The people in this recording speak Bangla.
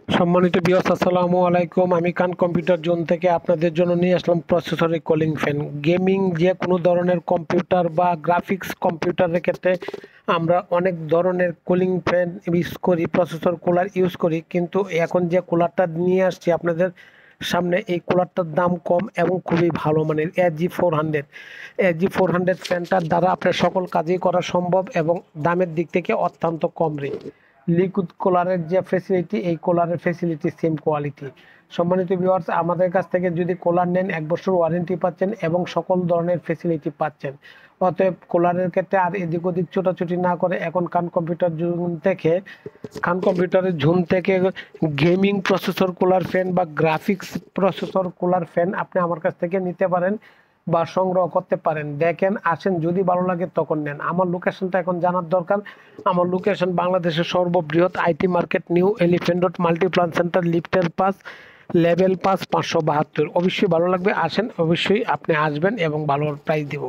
সম্মানিত ভিউয়ার্স, আসসালামু আলাইকুম। আমি খান কম্পিউটার জোন থেকে আপনাদের জন্য নিয়ে আসলাম প্রসেসরের কুলিং ফ্যান। গেমিং যে কোনো ধরনের কম্পিউটার বা গ্রাফিক্স কম্পিউটারের ক্ষেত্রে আমরা অনেক ধরনের কুলিং ফ্যান ইউজ করি, প্রসেসর কুলার ইউজ করি, কিন্তু এখন যে কুলারটা নিয়ে আসছি আপনাদের সামনে, এই কুলারটার দাম কম এবং খুবই ভালো মানের। এসজি 400 ফ্যানটার দ্বারা আপনার সকল কাজই করা সম্ভব এবং দামের দিক থেকে অত্যন্ত কম রেট। লিকুইড কুলারের যে ফ্যাসিলিটি, এই কুলারের ফ্যাসিলিটি সেম কোয়ালিটি। সম্মানিত ভিউয়ার্স, আমাদের কাছ থেকে যদি কুলার নেন 1 বছর ওয়ারেন্টি পাচ্ছেন এবং সকল ধরনের ফ্যাসিলিটি পাচ্ছেন। অতএব কুলারের ক্ষেত্রে আর এদিক ওদিক ছোটাছুটি না করে এখন খান কম্পিউটারের জোন থেকে গেমিং প্রসেসর কুলার ফ্যান বা গ্রাফিক্স প্রসেসর কুলার ফ্যান আপনি আমার কাছ থেকে নিতে পারেন বা সংগ্রহ করতে পারেন। দেখেন, আসেন, যদি ভালো লাগে তখন নেন। আমার লোকেশনটা এখন জানার দরকার। আমার লোকেশন বাংলাদেশের সর্ববৃহৎ IT market, new elephant road, Multiplan centre, লিফটের পাস, লেভেল 5, 572। অবশ্যই ভালো লাগবে, আসেন, অবশ্যই আপনি আসবেন এবং ভালো প্রাইস দিব।